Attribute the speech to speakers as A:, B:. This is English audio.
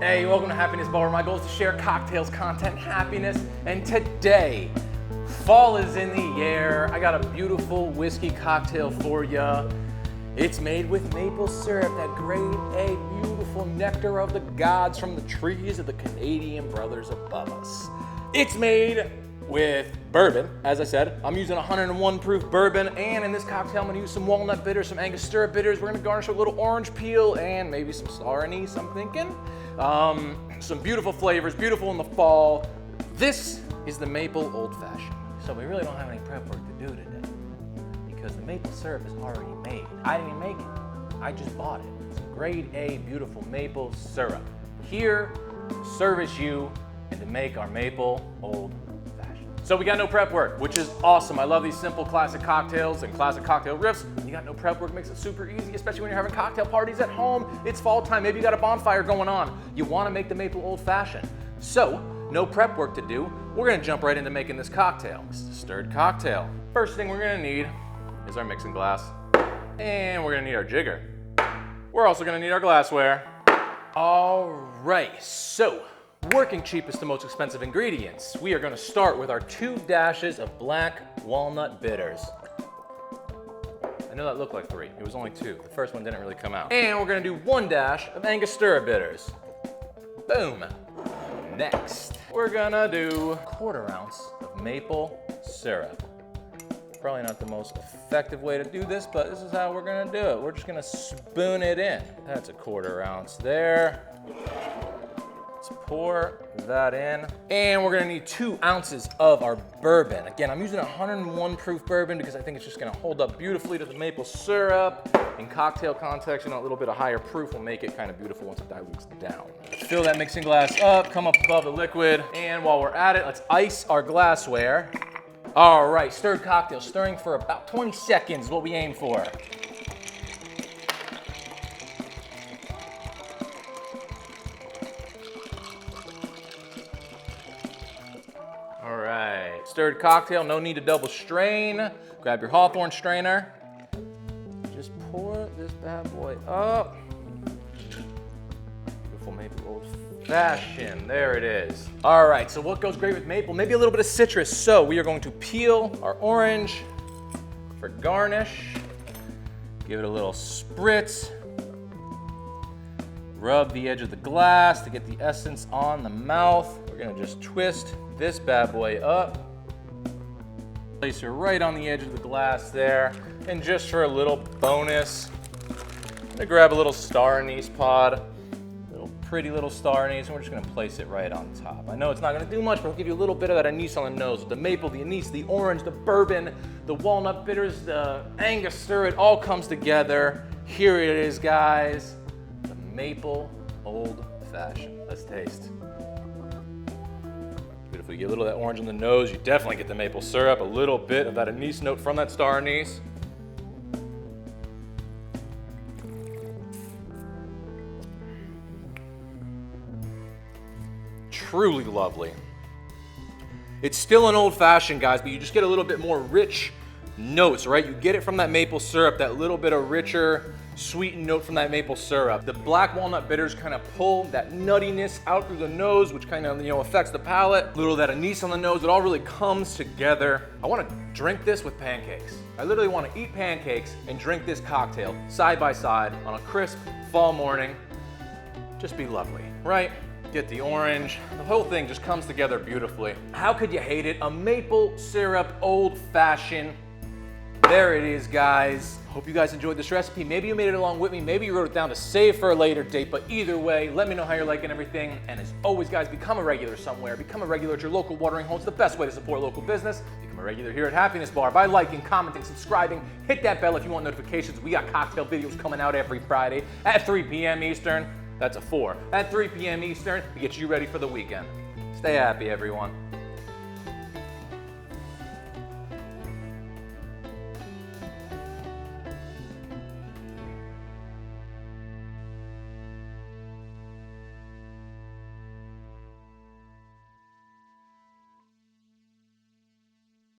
A: Hey, welcome to Happiness Bar, where my goal is to share cocktails, content, happiness, and today, fall is in the air. I got a beautiful whiskey cocktail for you. It's made with maple syrup, that grade A, beautiful nectar of the gods from the trees of the Canadian brothers above us. It's made with bourbon, as I said. I'm using 101 proof bourbon, and in this cocktail I'm gonna use some walnut bitters, some Angostura bitters. We're gonna garnish with a little orange peel and maybe some star anise, I'm thinking. Some beautiful flavors, beautiful in the fall. This is the maple old fashioned. So we really don't have any prep work to do today because the maple syrup is already made. I didn't even make it, I just bought it. It's grade A, beautiful maple syrup. Here to service you and to make our maple old fashioned. So we got no prep work, which is awesome. I love these simple classic cocktails and classic cocktail riffs. You got no prep work, makes it super easy, especially when you're having cocktail parties at home. It's fall time, maybe you got a bonfire going on. You wanna make the maple old fashioned. So, no prep work to do. We're gonna jump right into making this cocktail. This is a stirred cocktail. First thing we're gonna need is our mixing glass. And we're gonna need our jigger. We're also gonna need our glassware. All right, so working cheapest to most expensive ingredients. We are gonna start with our 2 dashes of Black Walnut Bitters. I know that looked like 3, it was only 2. The first one didn't really come out. And we're gonna do 1 dash of Angostura Bitters. Boom. Next, we're gonna do 1/4 ounce of maple syrup. Probably not the most effective way to do this, but this is how we're gonna do it. We're just gonna spoon it in. That's a 1/4 ounce there. Let's pour that in. And we're gonna need 2 ounces of our bourbon. Again, I'm using 101 proof bourbon because I think it's just gonna hold up beautifully to the maple syrup. In cocktail context, a little bit of higher proof will make it kind of beautiful once it dilutes down. Fill that mixing glass up, come up above the liquid, and while we're at it, let's ice our glassware. All right, stirred cocktail, stirring for about 20 seconds is what we aim for. All right, stirred cocktail, no need to double strain. Grab your Hawthorne strainer. Just pour this bad boy up. Beautiful maple old fashioned, there it is. All right, so what goes great with maple? Maybe a little bit of citrus. So we are going to peel our orange for garnish. Give it a little spritz. Rub the edge of the glass to get the essence on the mouth. We're gonna just twist this bad boy up. Place her right on the edge of the glass there. And just for a little bonus, I'm gonna grab a little star anise pod, little pretty little star anise, and we're just gonna place it right on top. I know it's not gonna do much, but it'll give you a little bit of that anise on the nose. With the maple, the anise, the orange, the bourbon, the walnut bitters, the Angostura, it all comes together. Here it is, guys. The maple old fashioned. Let's taste. Beautiful. You get a little of that orange on the nose. You definitely get the maple syrup, a little bit of that anise note from that star anise. Truly lovely. It's still an old fashioned, guys, but you just get a little bit more rich notes, right? You get it from that maple syrup, that little bit of richer, sweetened note from that maple syrup. The Black Walnut Bitters kind of pull that nuttiness out through the nose, which kind of, affects the palate. A little of that anise on the nose, it all really comes together. I want to drink this with pancakes. I literally want to eat pancakes and drink this cocktail side by side on a crisp fall morning. Just be lovely, right? Get the orange. The whole thing just comes together beautifully. How could you hate it? A maple syrup old fashioned. There it is, guys. Hope you guys enjoyed this recipe. Maybe you made it along with me. Maybe you wrote it down to save for a later date. But either way, let me know how you're liking everything. And as always, guys, become a regular somewhere. Become a regular at your local watering hole. It's the best way to support local business. Become a regular here at Happiness Bar by liking, commenting, subscribing. Hit that bell if you want notifications. We got cocktail videos coming out every Friday at 3 p.m. Eastern. That's a 4. At 3 p.m. Eastern, to get you ready for the weekend. Stay happy, everyone.